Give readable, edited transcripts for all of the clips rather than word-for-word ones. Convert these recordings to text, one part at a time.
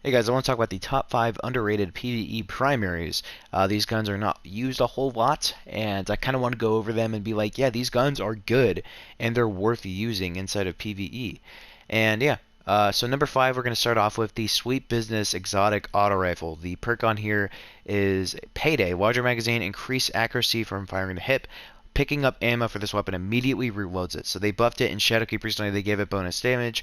Hey guys, I want to talk about the top 5 underrated PvE primaries. These guns are not used a whole lot, and I kind of want to go over them and be like, yeah, these guns are good, and they're worth using inside of PvE. And yeah, so number 5, we're going to start off with the Sweet Business Exotic Auto Rifle. The perk on here is Payday. Larger magazine, increase accuracy from firing the hip. Picking up ammo for this weapon immediately reloads it. So they buffed it in Shadowkeep recently. They gave it bonus damage.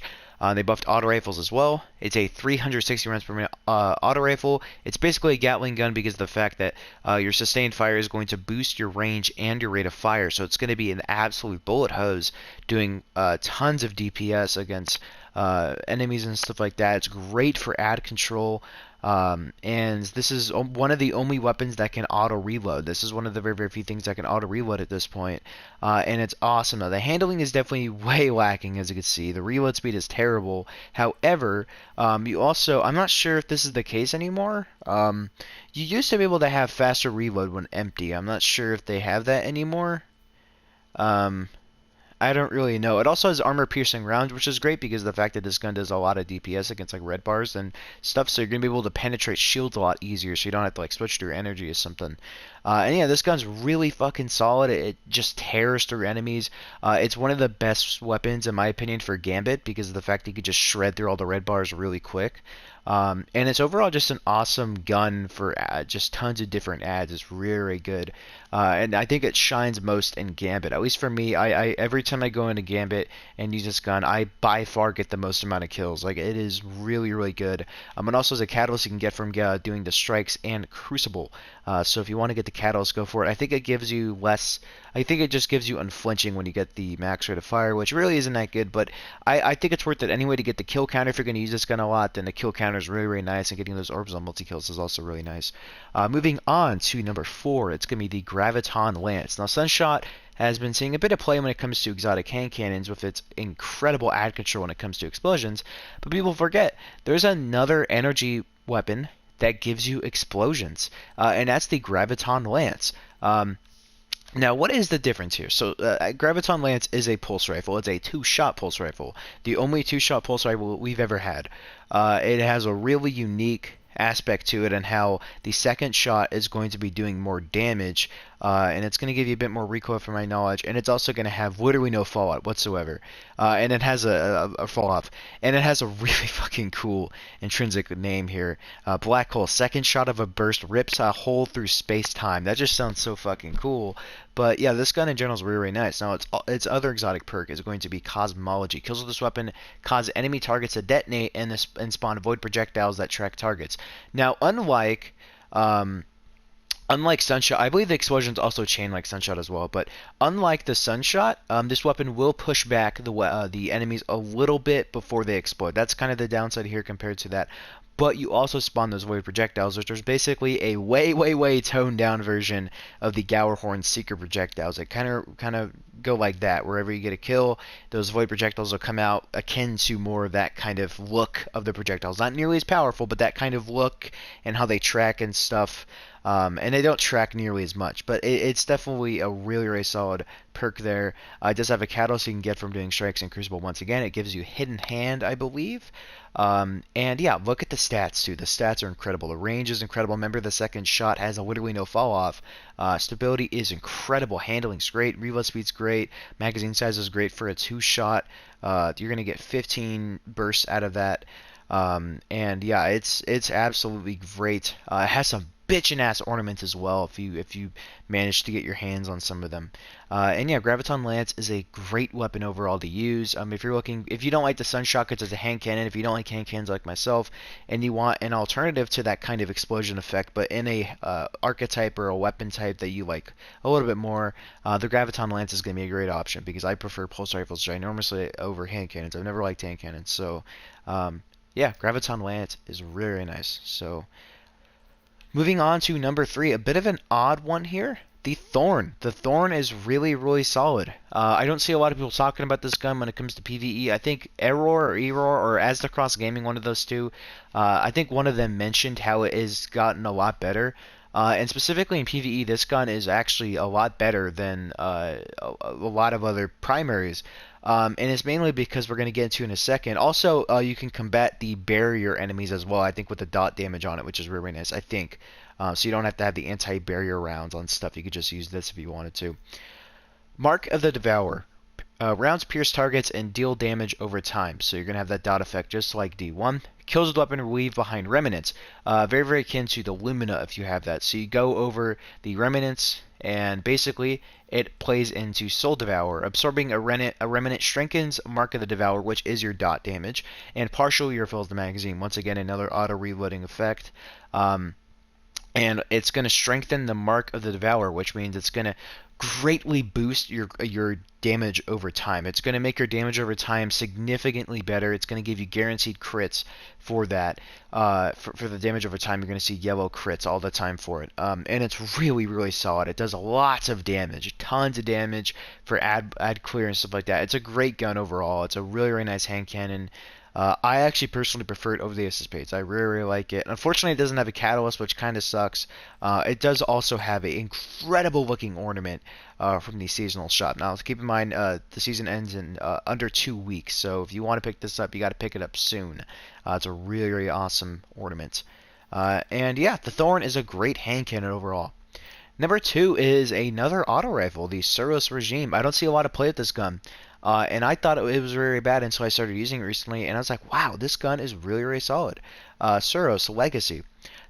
They buffed auto rifles as well. It's a 360 rounds per minute auto rifle. It's basically a Gatling gun because of the fact that your sustained fire is going to boost your range and your rate of fire. So it's going to be an absolute bullet hose, doing tons of DPS against enemies and stuff like that. It's great for ad control. And this is one of the only weapons that can auto reload. This is one of the very, very few things that can auto reload at this point. And it's awesome. Now, the handling is definitely way lacking, as you can see. The reload speed is terrible. However, you also, I'm not sure if this is the case anymore. You used to be able to have faster reload when empty. I'm not sure if they have that anymore. I don't really know. It also has armor-piercing rounds, which is great because of the fact that this gun does a lot of DPS against like red bars and stuff, so you're gonna be able to penetrate shields a lot easier, so you don't have to like switch to your energy or something. And yeah, this gun's really fucking solid. It just tears through enemies. It's one of the best weapons in my opinion for Gambit because of the fact that you could just shred through all the red bars really quick. And it's overall just an awesome gun for just tons of different ads. It's really, really good. And I think it shines most in Gambit. At least for me, I every time I go into Gambit and use this gun, I by far get the most amount of kills. Like, it is really, really good. And also as a catalyst you can get from doing the strikes and Crucible. So if you want to get the catalyst, go for it. I think it gives you less. I think it just gives you unflinching when you get the max rate of fire, which really isn't that good. But I think it's worth it anyway to get the kill counter. If you're going to use this gun a lot, then the kill counter is really, really nice, and getting those orbs on multi-kills is also really nice. Moving on to number 4, it's going to be the Graviton Lance. Now, Sunshot has been seeing a bit of play when it comes to exotic hand cannons with its incredible ad control when it comes to explosions, but people forget there's another energy weapon that gives you explosions, and that's the Graviton Lance. Now, what is the difference here? So, Graviton Lance is a pulse rifle. It's a 2-shot pulse rifle. The only 2-shot pulse rifle we've ever had. It has a really unique aspect to it and how the second shot is going to be doing more damage, and it's going to give you a bit more recoil from my knowledge, and it's also going to have literally no fallout whatsoever, and it has a fall off, and it has a really fucking cool intrinsic name here. Black Hole. Second shot of a burst rips a hole through space-time. That just sounds so fucking cool. But yeah, this gun in general is really, really nice. Now, its other exotic perk is going to be Cosmology. Kills with this weapon cause enemy targets to detonate and spawn void projectiles that track targets. Now, unlike Sunshot, I believe the explosions also chain like Sunshot as well, but unlike the Sunshot, this weapon will push back the enemies a little bit before they explode. That's kind of the downside here compared to that. But you also spawn those void projectiles, which is basically a way, way, way toned down version of the Gowerhorn Seeker projectiles. It kind of go like that. Wherever you get a kill, those void projectiles will come out akin to more of that kind of look of the projectiles. Not nearly as powerful, but that kind of look and how they track and stuff. And they don't track nearly as much, but it's definitely a really, really solid perk there. It does have a catalyst you can get from doing strikes and Crucible once again. It gives you Hidden Hand, I believe. And yeah, look at the stats too. The stats are incredible. The range is incredible. Remember, the second shot has literally no fall off. Stability is incredible. Handling's great. Reload speed's great. Magazine size is great for a 2-shot. You're gonna get 15 bursts out of that. And yeah, it's absolutely great. It has some bitchin' ass ornaments as well if you manage to get your hands on some of them. And yeah, Graviton Lance is a great weapon overall to use. If you don't like the Sunshot because it's a hand cannon, if you don't like hand cannons like myself, and you want an alternative to that kind of explosion effect, but in a archetype or a weapon type that you like a little bit more, the Graviton Lance is going to be a great option because I prefer pulse rifles ginormously over hand cannons. I've never liked hand cannons, so yeah, Graviton Lance is really, really nice. So, moving on to number 3, a bit of an odd one here. The Thorn. The Thorn is really, really solid. I don't see a lot of people talking about this gun when it comes to PvE. I think Error or Asdacross Gaming, one of those two, I think one of them mentioned how it has gotten a lot better. And specifically in PvE, this gun is actually a lot better than a lot of other primaries. And it's mainly because we're going to get into in a second. Also, you can combat the barrier enemies as well, I think, with the dot damage on it, which is really nice, I think. So you don't have to have the anti-barrier rounds on stuff. You could just use this if you wanted to. Mark of the Devourer. Rounds pierce targets and deal damage over time. So you're going to have that dot effect just like D1. Kills with weapon or leave behind remnants. Very, very akin to the Lumina if you have that. So you go over the remnants and basically it plays into Soul Devourer. Absorbing a remnant strengthens Mark of the Devourer, which is your dot damage, and partially refills the magazine. Once again, another auto reloading effect. And it's going to strengthen the Mark of the Devourer, which means it's going to greatly boost your damage over time. It's going to make your damage over time significantly better. It's going to give you guaranteed crits for that. For the damage over time, you're going to see yellow crits all the time for it. And it's really, really solid. It does lots of damage, tons of damage for ad clear and stuff like that. It's a great gun overall. It's a really, really nice hand cannon. I actually personally prefer it over the escapades. I really, really like it. Unfortunately, it doesn't have a catalyst, which kind of sucks. It does also have an incredible looking ornament from the seasonal shop. Now, keep in mind, the season ends in under 2 weeks, so if you want to pick this up, you got to pick it up soon. It's a really, really awesome ornament. And yeah, the Thorn is a great hand cannon overall. Number 2 is another auto rifle, the Serosa Regime. I don't see a lot of play with this gun. And I thought it was very bad until I started using it recently, and I was like, wow, this gun is really, really solid. Serosa Legacy.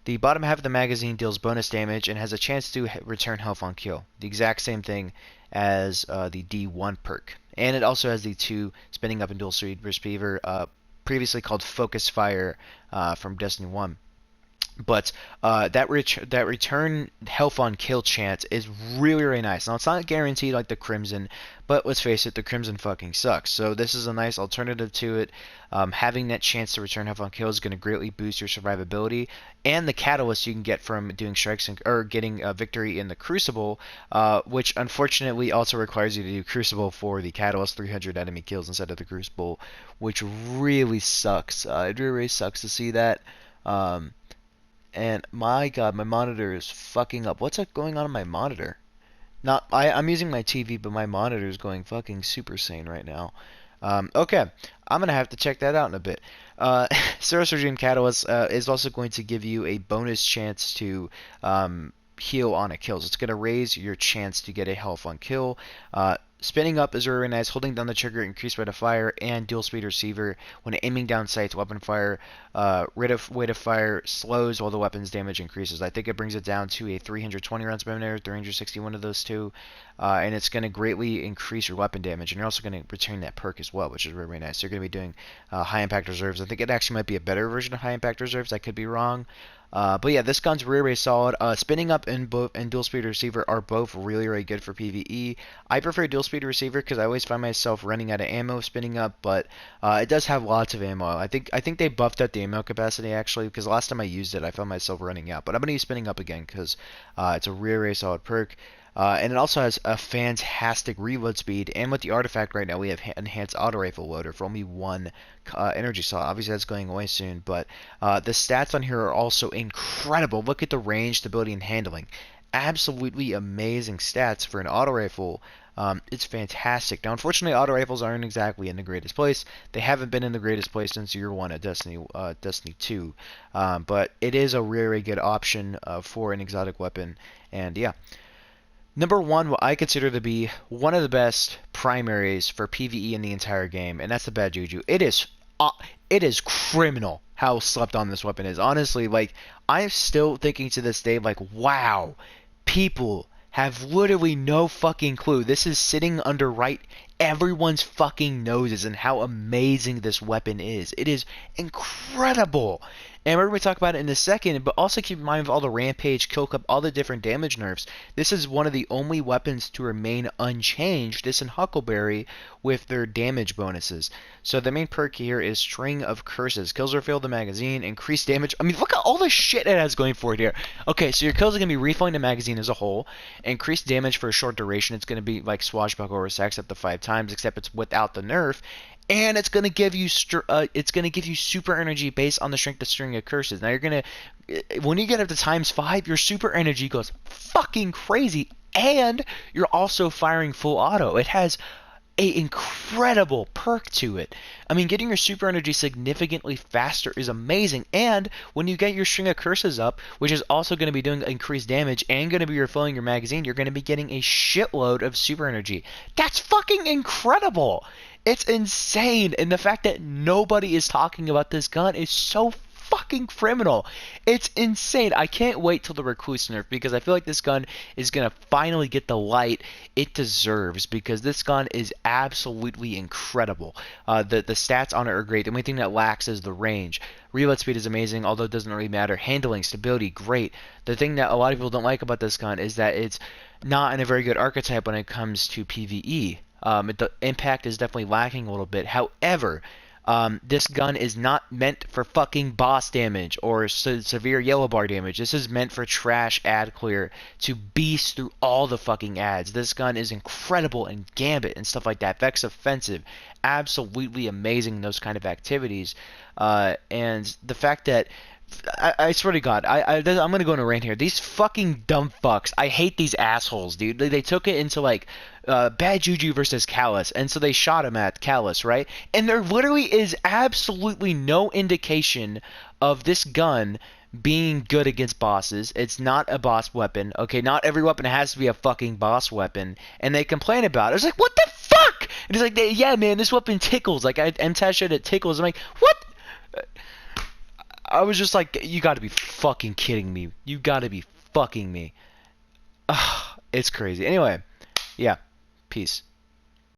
The bottom half of the magazine deals bonus damage and has a chance to return health on kill. The exact same thing as the D1 perk. And it also has the 2 spinning up and dual speed receiver, previously called Focus Fire from Destiny 1. But that return health on kill chance is really, really nice. Now, it's not guaranteed like the Crimson, but let's face it, the Crimson fucking sucks. So this is a nice alternative to it. Having that chance to return health on kill is going to greatly boost your survivability. And the catalyst you can get from doing strikes or getting a victory in the Crucible, which unfortunately also requires you to do Crucible for the catalyst 300 enemy kills instead of the Crucible, which really sucks. It really sucks to see that. And my god, my monitor is fucking up. What's going on my monitor? I'm using my TV, but my monitor is going fucking super sane right now. Okay, I'm gonna have to check that out in a bit. Serosa Regime Catalyst is also going to give you a bonus chance to heal on a kill. So it's gonna raise your chance to get a health on kill. Spinning up is really nice. Holding down the trigger, increased rate of fire, and dual speed receiver. When aiming down sights, weapon fire, rate of fire slows while the weapon's damage increases. I think it brings it down to a 320 rounds per minute, 361 of those two. And it's going to greatly increase your weapon damage. And you're also going to return that perk as well, which is really, really nice. So you're going to be doing high impact reserves. I think it actually might be a better version of high impact reserves. I could be wrong. But yeah, this gun's really, really solid. Spinning up and dual speed receiver are both really, really good for PvE. I prefer dual speed receiver because I always find myself running out of ammo spinning up, but it does have lots of ammo. I think they buffed up the ammo capacity actually, because last time I used it, I found myself running out. But I'm gonna use spinning up again because it's a really, really solid perk. And it also has a fantastic reload speed, and with the artifact right now we have enhanced auto rifle loader for only 1 energy slot. Obviously that's going away soon, but the stats on here are also incredible. Look at the range, stability, and handling. Absolutely amazing stats for an auto rifle. It's fantastic. Now, unfortunately, auto rifles aren't exactly in the greatest place. They haven't been in the greatest place since year 1 at Destiny 2. But it is a really, really good option for an exotic weapon, and yeah. Number 1, what I consider to be one of the best primaries for PvE in the entire game, and that's the Bad Juju. It is criminal how slept on this weapon is. Honestly, like, I'm still thinking to this day, like, wow, people have literally no fucking clue. This is sitting under everyone's fucking noses and how amazing this weapon is. It is incredible. And we're going to talk about it in a second, but also keep in mind of all the rampage, kill clip, all the different damage nerfs. This is one of the only weapons to remain unchanged, this and Huckleberry, with their damage bonuses. So the main perk here is String of Curses. Kills refill the magazine, increased damage. I mean, look at all the shit it has going for it here. Okay, so your kills are going to be refilling the magazine as a whole. Increased damage for a short duration. It's going to be like Swashbuckle or Stacks up to 5 times, except it's without the nerf. And it's gonna give you super energy based on the strength of String of Curses. Now when you get up to ×5, your super energy goes fucking crazy, and you're also firing full auto. It has a incredible perk to it. I mean, getting your super energy significantly faster is amazing, and when you get your string of curses up, which is also going to be doing increased damage and going to be refilling your magazine, you're going to be getting a shitload of super energy. That's fucking incredible! It's insane, and the fact that nobody is talking about this gun is so fucking criminal. It's insane. I can't wait till the Recluse nerf because I feel like this gun is going to finally get the light it deserves because this gun is absolutely incredible. The stats on it are great. The only thing that lacks is the range. Reload speed is amazing, although it doesn't really matter. Handling, stability, great. The thing that a lot of people don't like about this gun is that it's not in a very good archetype when it comes to PvE. The impact is definitely lacking a little bit. However, this gun is not meant for fucking boss damage or severe yellow bar damage. This is meant for trash ad clear to beast through all the fucking ads. This gun is incredible in Gambit and stuff like that. Vex offensive, absolutely amazing in those kind of activities. And the fact that I swear to God, I'm gonna go on a rant here. These fucking dumb fucks. I hate these assholes, dude. They took it into like bad juju versus Callus, and so they shot him at Callus, right? And there literally is absolutely no indication of this gun being good against bosses. It's not a boss weapon. Okay, not every weapon has to be a fucking boss weapon. And they complain about it. It's like, what the fuck? And it's like, yeah, man, this weapon tickles. Like, I'm shit, it tickles. I'm like, what? I was just like, you gotta be fucking kidding me. You gotta be fucking me. Ugh, it's crazy. Anyway, yeah. Peace.